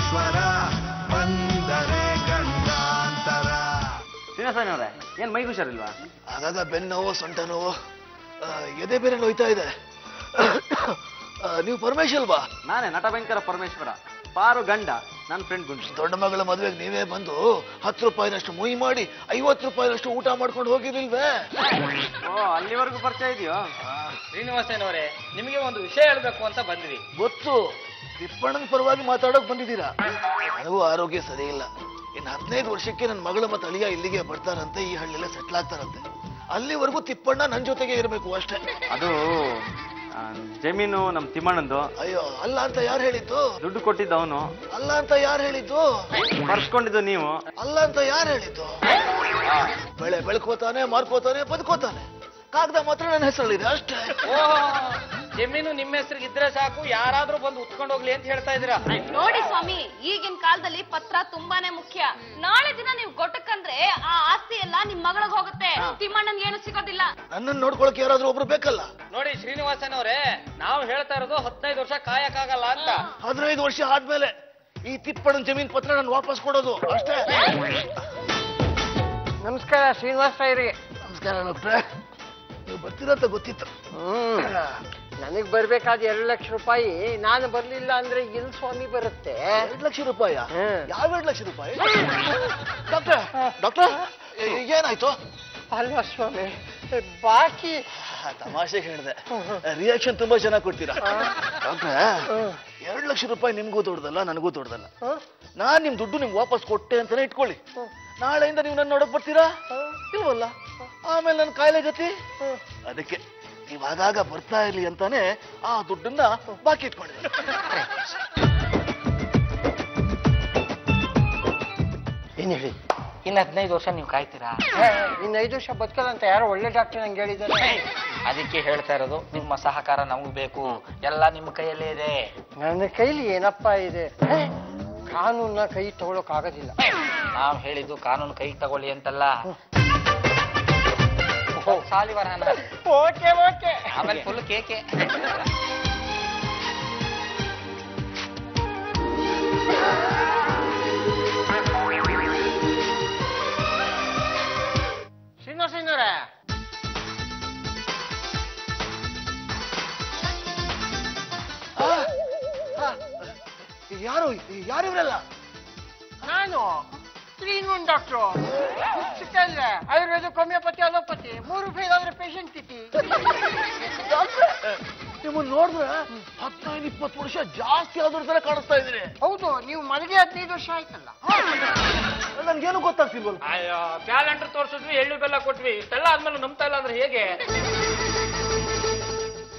ಈಶ್ವರ ಬಂದರೆ ಗಂಡಾಂತರ. ಶ್ರೀನಿವಾಸನವ್ರೆ, ಏನ್ ಮೈಗೆ ಹುಷಾರಿಲ್ವಾ? ಆಗಾಗ ಬೆನ್ನು ನೋವು, ಸೊಂಟ ನೋವು, ಎದೆ ಬೇರೆ ನೋಯ್ತಾ ಇದೆ. ನೀವು ಪರಮೇಶ್ ಅಲ್ವಾ? ನಾನೇ ನಟ ಭಯಂಕರ ಪರಮೇಶ್ವರ, ಪಾರು ಗಂಡ, ನನ್ನ ಫ್ರೆಂಡ್ ಗುಂಡು. ದೊಡ್ಡ ಮಗಳ ಮದುವೆಗೆ ನೀವೇ ಬಂದು 10 ರೂಪಾಯಿನಷ್ಟು ಮುಯಿ ಮಾಡಿ 50 ರೂಪಾಯಿನಷ್ಟು ಊಟ ಮಾಡ್ಕೊಂಡು ಹೋಗಿರ್ಲಿಲ್ವೇ? ಓ, ಅಲ್ಲಿವರೆಗೂ ಪರಿಚಯ ಇದೆಯೋ? ಶ್ರೀನಿವಾಸನವರೇ, ನಿಮಗೆ ಒಂದು ವಿಷಯ ಹೇಳ್ಬೇಕು ಅಂತ ಬಂದ್ವಿ. ಗೊತ್ತು, ತಿಪ್ಪಣ್ಣನ ಪರವಾಗಿ ಮಾತಾಡೋಕ್ ಬಂದಿದ್ದೀರಾ. ನನಗೂ ಆರೋಗ್ಯ ಸರಿ ಇಲ್ಲ. ಇನ್ನು 15 ವರ್ಷಕ್ಕೆ ನನ್ನ ಮಗಳು ಮತ್ತು ಅಳಿಯ ಇಲ್ಲಿಗೆ ಬರ್ತಾರಂತೆ, ಈ ಹಳ್ಳಿಯಲ್ಲೇ ಸೆಟ್ಲ್ ಆಗ್ತಾರಂತೆ. ಅಲ್ಲಿವರೆಗೂ ತಿಪ್ಪಣ್ಣ ನನ್ನ ಜೊತೆಗೆ ಇರಬೇಕು ಅಷ್ಟೇ. ಅದು ಜಮೀನು ನಮ್ ತಿಮ್ಮಣ್ಣಂದು. ಅಯ್ಯೋ, ಅಲ್ಲ ಅಂತ ಯಾರು ಹೇಳಿದ್ದು? ದುಡ್ಡು ಕೊಟ್ಟಿದ್ದ ಅವನು. ಅಲ್ಲ ಅಂತ ಯಾರು ಹೇಳಿದ್ದು? ಬರ್ಸ್ಕೊಂಡಿದ್ದು ನೀವು. ಅಲ್ಲ ಅಂತ ಯಾರು ಹೇಳಿದ್ದು? ಬೆಳೆ ಬೆಳ್ಕೋತಾನೆ, ಮಾರ್ಕೋತಾನೆ, ಬದುಕೋತಾನೆ. ಕಾಗದ ಮಾತ್ರ ನನ್ನ ಹೆಸರಲ್ಲಿದೆ ಅಷ್ಟೇ. ಜಮೀನು ನಿಮ್ಮ ಹೆಸರಿಗಿದ್ರೆ ಸಾಕು, ಯಾರಾದ್ರೂ ಬಂದು ಉತ್ಕೊಂಡು ಹೋಗ್ಲಿ ಅಂತ ಹೇಳ್ತಾ ಇದ್ದೀರಾ? ನೋಡಿ ಸ್ವಾಮಿ, ಈಗಿನ ಕಾಲದಲ್ಲಿ ಪತ್ರ ತುಂಬಾನೇ ಮುಖ್ಯ. ನಾಳೆ ದಿನ ನೀವು ಗೊಟ್ಟಕ್ಕಂದ್ರೆ ಆ ಆಸ್ತಿ ಎಲ್ಲ ನಿಮ್ ಮಗಳಿಗೆ ಹೋಗುತ್ತೆ, ತಿಮ್ಮಣ್ಣನ್ಗೆ ಏನು ಸಿಗೋದಿಲ್ಲ. ನನ್ನನ್ನು ನೋಡ್ಕೊಳಕ್ಕೆ ಯಾರಾದ್ರೂ ಒಬ್ರು ಬೇಕಲ್ಲ. ನೋಡಿ ಶ್ರೀನಿವಾಸನವರೇ, ನಾವು ಹೇಳ್ತಾ ಇರೋದು 15 ವರ್ಷ ಕಾಯಕ್ಕಾಗಲ್ಲ ಅಂತ. 15 ವರ್ಷ ಆದ್ಮೇಲೆ ಈ ತಿಪ್ಪಣ್ಣನ ಜಮೀನ್ ಪತ್ರ ನಾನು ವಾಪಸ್ ಕೊಡೋದು ಅಷ್ಟೇ. ನಮಸ್ಕಾರ ಶ್ರೀನಿವಾಸ ರಾಯರಿಗೆ. ನಮಸ್ಕಾರ ಡಾಕ್ಟ್ರೆ. ನೀವು ಬರ್ತೀರಂತ ಗೊತ್ತಿತ್ತು. ನನಗ್ ಬರ್ಬೇಕಾದ 2 ಲಕ್ಷ ರೂಪಾಯಿ ನಾನು ಬರ್ಲಿಲ್ಲ ಅಂದ್ರೆ ಇಲ್ಲಿ ಸ್ವಾಮಿ ಬರುತ್ತೆ. 2 ಲಕ್ಷ ರೂಪಾಯಿ? ಯಾವ 2 ಲಕ್ಷ ರೂಪಾಯಿ? ಡಾಕ್ಟ್ರೆ, ಡಾಕ್ಟ್ರೆ, ಏನಾಯ್ತು? ಅಲ್ವಾ ಸ್ವಾಮಿ, ಬಾಕಿ. ತಮಾಷೆ ಹೇಳಿದೆ, ರಿಯಾಕ್ಷನ್ ತುಂಬಾ ಚೆನ್ನಾಗಿ ಕೊಡ್ತೀರಾ. ಡಾಕ್ಟ್ರೆ, 2 ಲಕ್ಷ ರೂಪಾಯಿ ನಿಮ್ಗೂ ದೊಡ್ಡದಲ್ಲ, ನನಗೂ ದೊಡ್ಡದಲ್ಲ. ನಾನ್ ನಿಮ್ ದುಡ್ಡು ನಿಮ್ಗೆ ವಾಪಸ್ ಕೊಟ್ಟೆ ಅಂತಾನೆ ಇಟ್ಕೊಳ್ಳಿ. ನಾಳೆಯಿಂದ ನೀವು ನನ್ನ ನೋಡಕ್ ಬರ್ತೀರಾ ಇಲ್ವಲ್ಲ? ಆಮೇಲೆ ನನ್ನ ಕಾಯಿಲೆ ಗತಿ. ಅದಕ್ಕೆ ನೀವು ಆಗಾಗ ಬರ್ತಾ ಇರ್ಲಿ ಅಂತಾನೆ ಆ ದುಡ್ಡನ್ನ ಬಾಕಿ ಇಟ್ಕೊಂಡಿದ್ದೆ. ಏನ್ ಹೇಳಿ? ಇನ್ನು 15 ವರ್ಷ ನೀವು ಕಾಯ್ತೀರಾ? ಇನ್ನು 5 ವರ್ಷ ಬದುಕಲ್ಲ ಅಂತ ಯಾರೋ ಒಳ್ಳೆ ಡಾಕ್ಟರ್ ನಂಗೆ ಹೇಳಿದ್ದಾರೆ. ಅದಕ್ಕೆ ಹೇಳ್ತಾ ಇರೋದು, ನಿಮ್ಮ ಸಹಕಾರ ನಮಗ್ ಬೇಕು. ಎಲ್ಲ ನಿಮ್ಮ ಕೈಯಲ್ಲೇ ಇದೆ. ನನ್ನ ಕೈಲಿ ಏನಪ್ಪಾ ಇದೆ? ಕಾನೂನ ಕೈ ತಗೊಳಕ್ ಆಗೋದಿಲ್ಲ. ನಾವ್ ಹೇಳಿದ್ದು ಕಾನೂನು ಕೈ ತಗೊಳ್ಳಿ ಅಂತಲ್ಲ, ಸಾಲಿವರನ. Okay okay. ಆಮೇಲೆ ಫುಲ್ ಕೇಕೆ. ಶ್ರೀನಿವಾಸನವರೇ, ಯಾರಿವ್ರಲ್ಲ? ನಾನು 3-in-1 ಡಾಕ್ಟ್ರು. ಸಿಕ್ಕಲ್ವೇ? ಆಯುರ್ವೇದ, ಹೋಮಿಯೋಪತಿ, ಅಲೋಪತಿ 3 ಫೇಲ್ ಆದ್ರೆ ಪೇಷಂಟ್ ತಿಥಿ. ನಿಮ್ಮನ್ನ ನೋಡಿದ್ರೆ 15-20 ವರ್ಷ ಜಾಸ್ತಿ ಆದ್ರ ತರ ಕಾಣಿಸ್ತಾ ಇದ್ದೀರಿ. ಹೌದು, ನೀವು ಮನೆಗೆ 15 ವರ್ಷ ಆಯ್ತಲ್ಲ. ನನ್ಗೇನು ಗೊತ್ತಾಗ್ತಿಲ್ವಲ್ಲ. ಅಯ್ಯೋ, ಕ್ಯಾಲೆಂಡರ್ ತೋರ್ಸಿದ್ವಿ, ಎಳ್ಳು ಬೆಲ್ಲ ಕೊಟ್ವಿ, ಇಷ್ಟೆಲ್ಲ ಆದ್ಮೇಲೆ ನಂಬ್ತಾ ಇಲ್ಲ ಅಂದ್ರೆ ಹೇಗೆ?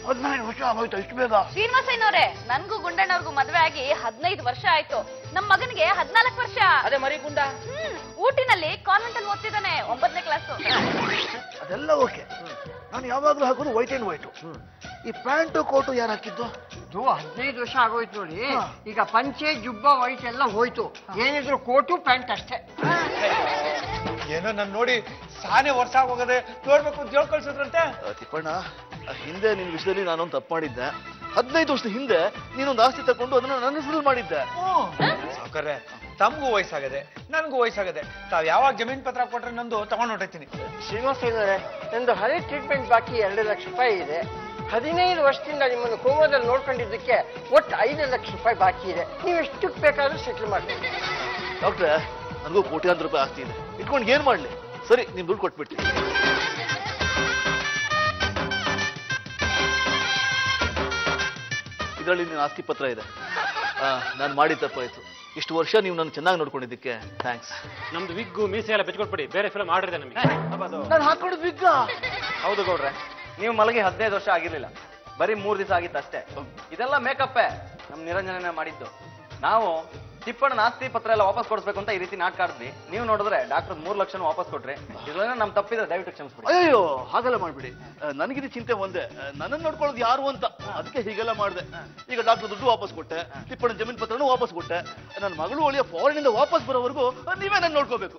15 ವರ್ಷ ಆಗೋಯ್ತು ಇಷ್ಟು ಬೇಗ? ಶ್ರೀನಿವಾಸಯ್ಯನವ್ರೆ, ನನ್ಗೂ ಗುಂಡಣ್ಣವ್ರಿಗೂ ಮದ್ವೆ ಆಗಿ 15 ವರ್ಷ ಆಯ್ತು. ನಮ್ ಮಗನಿಗೆ 14 ವರ್ಷ. ಅದೇ ಮರಿ ಗುಂಡ. ಊಟಿನಲ್ಲಿ ಕಾನ್ವೆಂಟ್ ಅಲ್ಲಿ ಓದ್ತಿದ್ದಾನೆ, 9ನೇ ಕ್ಲಾಸ್. ಅದೆಲ್ಲ ಓಕೆ. ನಾನು ಯಾವಾಗ್ಲೂ ಹಾಕೋದು ವೈಟ್ ಅಂಡ್ ವೈಟ್. ಈ ಪ್ಯಾಂಟು ಕೋಟು ಯಾರು ಹಾಕಿದ್ದು? 15 ವರ್ಷ ಆಗೋಯ್ತು ನೋಡಿ. ಈಗ ಪಂಚೆ, ಜುಬ್ಬ, ವೈಟ್ ಎಲ್ಲ ಹೋಯ್ತು. ಏನಿದ್ರು ಕೋಟು ಪ್ಯಾಂಟ್ ಅಷ್ಟೇ. ಏನೋ ನನ್ ನೋಡಿ ಸಾನೆ ವರ್ಷ ಆಗೋಗದೆ ನೋಡ್ಬೇಕು ಅಂತ ಹೇಳಿ ಕಳ್ಸಿದ್ರಂತೆ. ತಿಪ್ಪಣ್ಣ, ಹಿಂದೆ ನಿನ್ ವಿಷಯದಲ್ಲಿ ನಾನೊಂದು ತಪ್ಪು ಮಾಡಿದ್ದೆ. 15 ವರ್ಷದ ಹಿಂದೆ ನೀನೊಂದು ಆಸ್ತಿ ತಕೊಂಡು ಅದನ್ನ ನನ್ನ ಹೆಸರಲ್ಲಿ ಮಾಡಿದ್ದೆ. ಸಾವುಕಾರ್ರೆ, ತಮಗೂ ವಯಸ್ಸಾಗದೆ, ನನಗೂ ವಯಸ್ಸಾಗದೆ. ತಾವ್ ಯಾವಾಗ ಜಮೀನ್ ಪತ್ರ ಕೊಟ್ರೆ ನಂದು ತಗೊಂಡ್ ಹೊಟ್ಟೈತೀನಿ. ಶ್ರೀನಿವಾಸಯ್ಯನವರೇ, ನಂದು ಹಳೆ ಟ್ರೀಟ್ಮೆಂಟ್ ಬಾಕಿ 2 ಲಕ್ಷ ರೂಪಾಯಿ ಇದೆ. 15 ವರ್ಷದಿಂದ ನಿಮ್ಮನ್ನು ಕೋಮದಲ್ಲಿ ನೋಡ್ಕೊಂಡಿದ್ದಕ್ಕೆ ಒಟ್ಟು 5 ಲಕ್ಷ ರೂಪಾಯಿ ಬಾಕಿ ಇದೆ. ನೀವು ಎಷ್ಟಕ್ಕೆ ಬೇಕಾದ್ರೂ ಸೆಟ್ಲ್ ಮಾಡಿ. ಡಾಕ್ಟ್ರೆ, ನನಗೂ ಕೋಟ್ಯಾಂತರ ರೂಪಾಯಿ ಆಸ್ತಿ ಇದೆ. ಇಟ್ಕೊಂಡು ಏನ್ ಮಾಡ್ಲಿ? ಸರಿ, ನಿಮ್ ದುಡ್ಡು ಕೊಟ್ಬಿಡ್ತೀನಿ. ಇದರಲ್ಲಿ ನಿನ್ನ ಆಸ್ತಿ ಪತ್ರ ಇದೆ. ನಾನು ಮಾಡಿ ತಪ್ಪಾಯ್ತು. ಇಷ್ಟು ವರ್ಷ ನೀವು ನನ್ನ ಚೆನ್ನಾಗಿ ನೋಡ್ಕೊಂಡಿದ್ದಕ್ಕೆ ಥ್ಯಾಂಕ್ಸ್. ನಮ್ದು ವಿಗ್ಗು ಮೀಸೆ ಎಲ್ಲ ಬೆಚ್ಕೊಟ್ಬಿಡಿ, ಬೇರೆ ಫಿಲ್ಮ್ ಆರ್ಡರ್ ಇದೆ ನಮಗೆ. ನಾನು ಹಾಕೊಂಡಿದ್ ವಿಗ್ಗ? ಹೌದು ಗೌಡ್ರೆ, ನೀವು ಮಲಗಿ 15 ವರ್ಷ ಆಗಿರ್ಲಿಲ್ಲ, ಬರೀ 3 ದಿವಸ ಆಗಿತ್ತು ಅಷ್ಟೇ. ಇದೆಲ್ಲ ಮೇಕಪ್ಪೇ, ನಮ್ ನಿರಂಜನೆ ಮಾಡಿದ್ದು. ನಾವು ತಿಪ್ಪಣ್ಣನ ಆಸ್ತಿ ಪತ್ರ ಎಲ್ಲ ವಾಪಸ್ ಕೊಡಿಸ್ಬೇಕು ಅಂತ ಈ ರೀತಿ ನಾಟಕ ಆಡಿದ್ವಿ. ನೀವು ನೋಡಿದ್ರೆ ಡಾಕ್ಟರ್ 3 ಲಕ್ಷ ವಾಪಸ್ ಕೊಟ್ರಿ. ಇದನ್ನ ನಮ್ ತಪ್ಪಿದ್ರೆ ದಯವಿಟ್ಟು ಕ್ಷಮಿಸ್ಬಿಡಿ. ಅಯ್ಯೋ, ಹಾಗೆಲ್ಲ ಮಾಡ್ಬಿಡಿ. ನನಗಿದು ಚಿಂತೆ ಒಂದೇ, ನನ್ನನ್ನು ನೋಡ್ಕೊಳ್ಳೋದು ಯಾರು ಅಂತ. ಅದಕ್ಕೆ ಹೀಗೆಲ್ಲ ಮಾಡಿದೆ. ಈಗ ಡಾಕ್ಟರ್ ದುಡ್ಡು ವಾಪಸ್ ಕೊಟ್ಟೆ, ತಿಪ್ಪಣ್ಣನ ಜಮೀನ್ ಪತ್ರನೂ ವಾಪಸ್ ಕೊಟ್ಟೆ. ನನ್ನ ಮಗಳು ಒಳ್ಳೆಯ ಫಾರಿನ್ ಇಂದ ವಾಪಸ್ ಬರೋವರೆಗೂ ನೀವೇ ನನ್ನ ನೋಡ್ಕೋಬೇಕು.